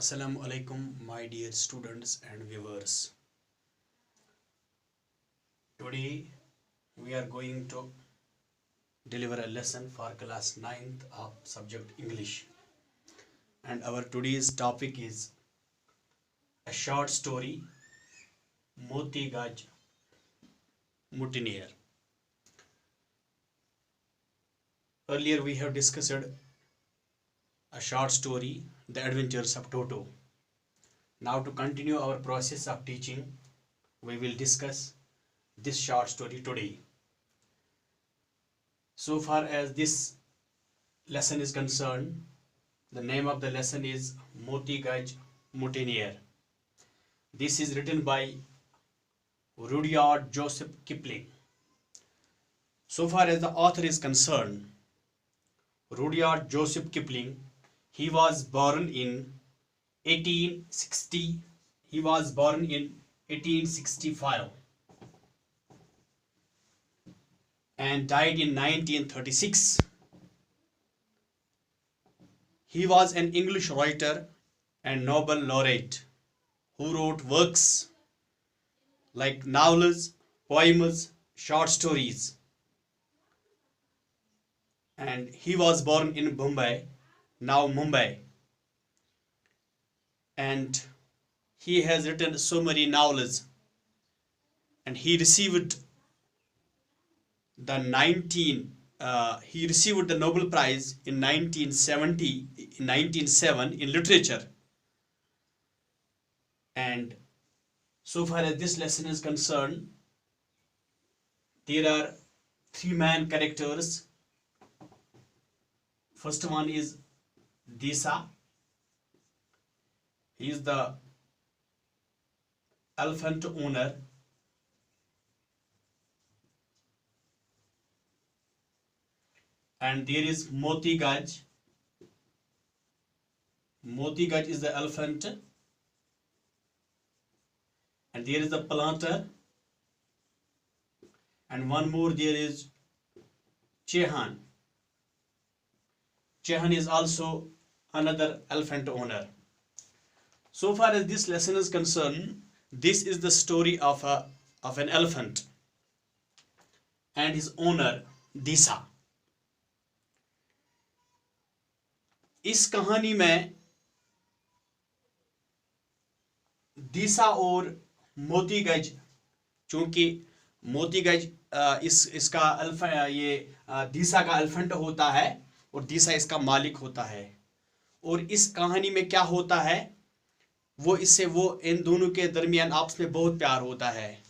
Assalamu alaikum, my dear students and viewers. Today we are going to deliver a lesson for class 9th of subject English. And our today's topic is a short story, Moti Gaj Mutineer. Earlier we have discussed a short story, The Adventures of Toto. Now to continue our process of teaching, we will discuss this short story today. So far as this lesson is concerned, the name of the lesson is Moti Gaj Mutineer. This is written by Rudyard Joseph Kipling. So far as the author is concerned, Rudyard Joseph Kipling, he was born in 1865 and died in 1936. He was an English writer and Nobel laureate who wrote works like novels, poems, short stories. And he was born in Bombay, now Mumbai. And he has written so many novels. And he received the Nobel Prize in 1907 in literature. And so far as this lesson is concerned, there are three main characters. First one is Disa. He is the elephant owner. And there is Moti Gaj. Moti Gaj is the elephant. And there is the planter. And one more, there is Chehan. Chehan is also another elephant owner. So far as this lesson is concerned, this is the story of an elephant and his owner Disa. इस कहानी में दीसा और मोती गज, चूंकि मोती गज इसका दीसा का एलिफेंट होता है और दीसा इसका मालिक होता है. और इस कहानी में क्या होता है, वो इन दोनों के दरमियान आपस में बहुत प्यार होता है.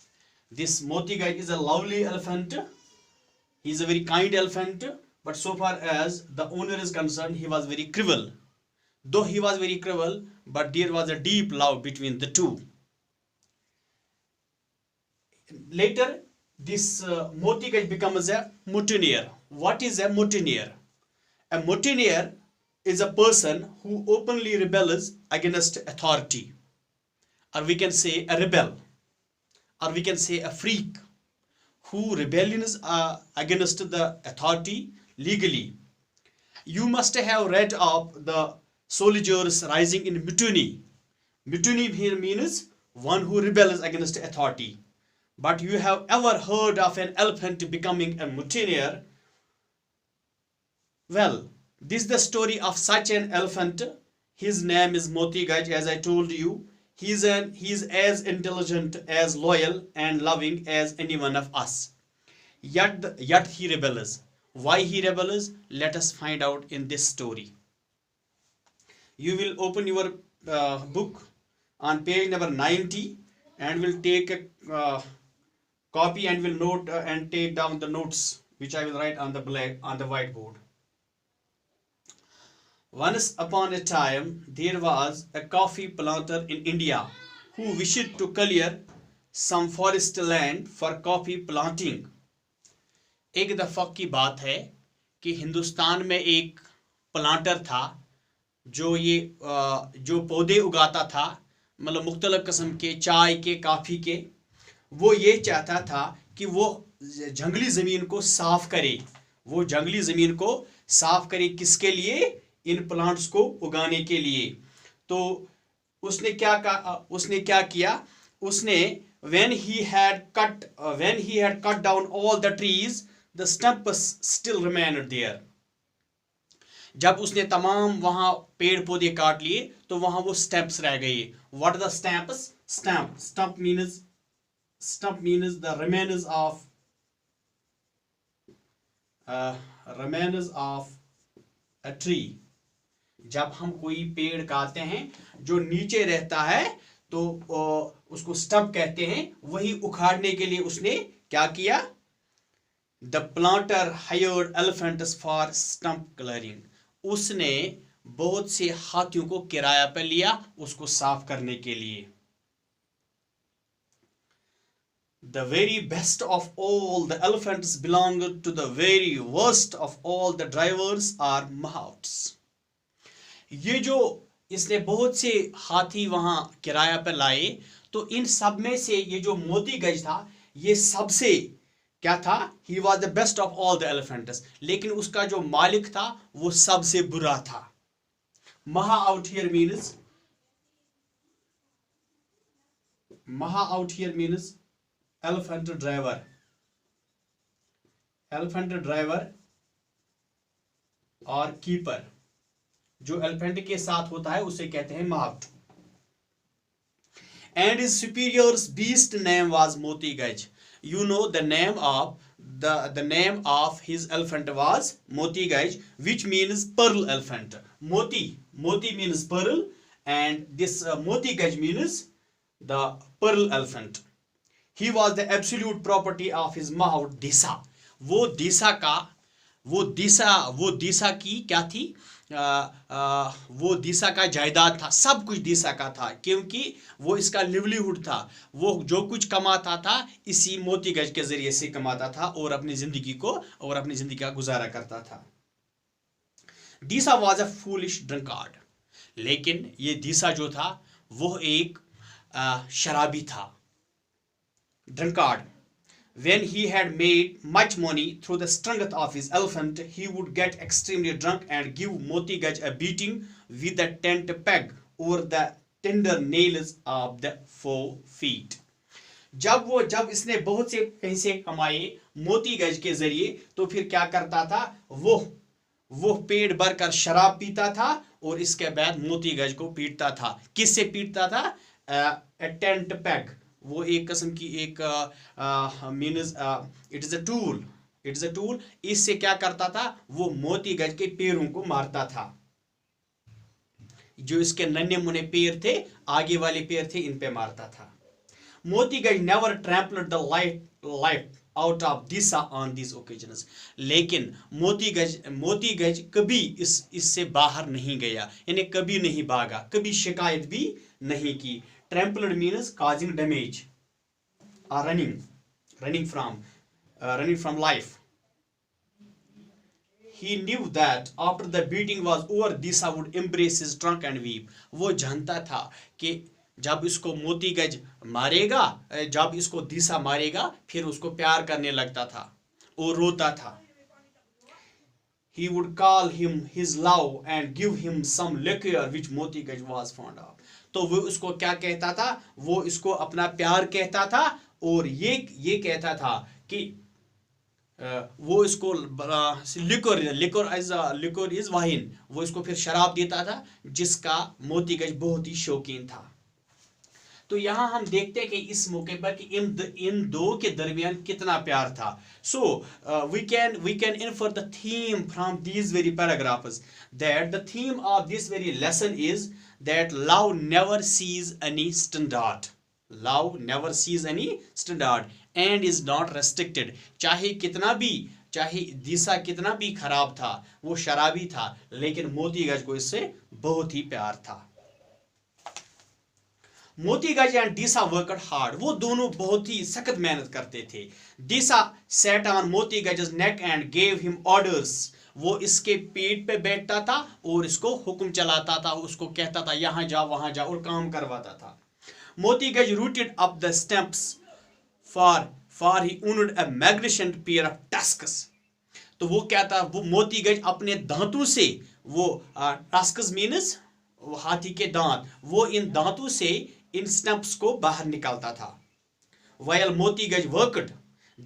दिस मोती गज is a lovely elephant. He is a very kind elephant. But so far as the owner is concerned, he was very cruel. Though he was very cruel, but there was a deep love between the two. Later, this Moti Gaj becomes a mutineer. What is a mutineer? A mutineer is a person who openly rebels against authority. Or we can say a rebel. Or we can say a freak who rebellions against the authority legally. You must have read of the soldiers rising in mutiny. Mutiny here means one who rebels against authority. But you have ever heard of an elephant becoming a mutineer? Well, this is the story of such an elephant. His name is Moti Gaj, as I told you. He is as intelligent, as loyal and loving as any one of us. Yet he rebels. Why he rebels? Let us find out in this story. You will open your book on page number 90 and will take a copy and will note and take down the notes which I will write on the whiteboard. Once upon a time there was a coffee planter in India who wished to clear some forest land for coffee planting. एक दफ़ा की बात है कि हिंदुस्तान में एक planter था जो पौधे उगाता था, मतलब मुख्तलिफ किस्म के, चाय के, काफ़ी के. वो ये चाहता था कि वो जंगली ज़मीन को साफ़ करे. वो जंगली ज़मीन को साफ़ करे किसके लिए? इन प्लांट्स को उगाने के लिए. तो उसने क्या किया उसने when he had cut down all the trees, the stumps still remained there. जब उसने तमाम वहां पेड़ पौधे काट लिए तो वहां वो स्टैम्प्स रह गए. What are the stamps? Stump means the remains of a tree. जब हम कोई पेड़ काटते हैं जो नीचे रहता है तो उसको स्टंप कहते हैं. वही उखाड़ने के लिए उसने क्या किया? The planter hired elephants for stump clearing. उसने बहुत से हाथियों को किराया पर लिया उसको साफ करने के लिए. The very best of all the elephants belonged to the very worst of all the drivers are mahouts. ये जो इसने बहुत से हाथी वहां किराया पर लाए तो इन सब में से ये जो मोती गज था ये सबसे क्या था? He was the best of all the elephants. लेकिन उसका जो मालिक था वो सबसे बुरा था. Maha out here means elephant driver और कीपर. जो एलिफेंट के साथ होता है उसे कहते हैं mouth. And his superior's beast name was Moti Gaj. You know the name of his elephant was Moti Gaj, which means pearl elephant. Moti means pearl, and this Moti Gaj means the pearl elephant. He was the absolute property of his mahout Disa. वो दिशा की क्या थी? वो दिशा का जायदाद था. सब कुछ दिशा का था क्योंकि वो इसका लिवलीहुड था. वो जो कुछ कमाता था इसी मोती गज के जरिए से कमाता था और अपनी जिंदगी का गुजारा करता था. दिशा वॉज अ फूलिश ड्रंकार्ड. लेकिन ये दिशा जो था वो एक शराबी था. Drunkard. When he had made much money through the strength of his elephant, he would get extremely drunk and give Moti Gaj a beating with the tent peg over the tender nails of the forefeet. जब इसने बहुत से पैसे कमाए मोती गज के जरिए तो फिर क्या करता था? वो पेट भरकर शराब पीता था और इसके बाद मोती गज को पीटता था. किससे पीटता था? Tent peg. वो एक किस्म की एक means it is a tool. इससे क्या करता था? वो मोती गज के पैरों को मारता था. जो इसके नन्हे मुन्ने पैर थे, आगे वाले पैर थे, इन पे मारता था. मोती गज never trampled the life out of Disha on these occasions. लेकिन मोती गज कभी इससे बाहर नहीं गया, यानी कभी नहीं भागा, कभी शिकायत भी नहीं की. Trampled means causing damage or running from life. He knew that after the beating was over, Disa would embrace his trunk and weep. वो जानता था कि जब इसको मोती गज मारेगा, जब इसको दिशा मारेगा, फिर उसको प्यार करने लगता था और रोता था. He would call him his love and give him some liquor which Moti Gaj was fond of. तो वो उसको क्या कहता था? वो इसको अपना प्यार कहता था और ये कहता था कि वो इसको लिकोर इज वाइन. वो इसको फिर शराब देता था जिसका मोती गज बहुत ही शौकीन था. तो यहाँ हम देखते हैं कि इस मौके पर कि इन दो के दरमियान कितना प्यार था. So we can infer the theme from these very paragraphs that the theme of this very lesson is that love never sees any standard. Love never sees any standard and is not restricted. चाहे दिशा कितना भी खराब था, वो शराबी था, लेकिन मोती गज को इससे बहुत ही प्यार था. मोती गज एंड दिशा वर्कड हार्ड. वो दोनों बहुत ही सख्त मेहनत करते थे. दिशा sat on मोती गज's neck and gave him orders. वो इसके पेट पे बैठता था और इसको हुक्म चलाता था, उसको कहता था यहां जा वहां जा और काम करवाता था. मोती गज rooted up the stamps for he owned a magnificent pair of tusks. तो वो क्या था? वो मोती गज अपने दांतों से वो टस्क्स मीन्स हाथी के दांत, वो इन दांतों से इन स्नप्स को बाहर निकालता था. While Moti Gaj worked,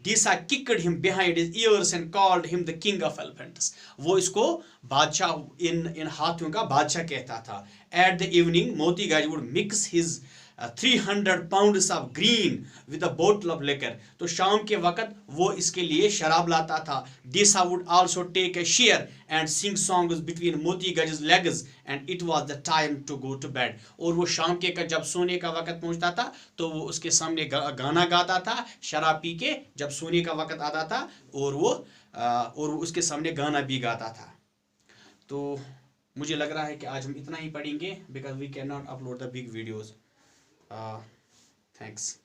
Disa kicked him behind his ears and called him the king of elephants. वो इसको बादशाह इन हाथियों का बादशाह कहता था. At the evening, Moti Gaj would mix his 300 pounds of green with a bottle of liquor. तो शाम के वक्त वो इसके लिए शराब लाता था. Disa would also take a shear and sing songs between Moti Gaj's legs, and it was the time to go to bed. और वो शाम के जब सोने का वक्त पहुंचता था तो वो उसके सामने गाना गाता था शराब पी के. जब सोने का वक्त आता था और वो उसके सामने गाना भी गाता था. तो मुझे लग रहा है कि आज हम इतना ही पढ़ेंगे, because we can not upload the big videos. Thanks.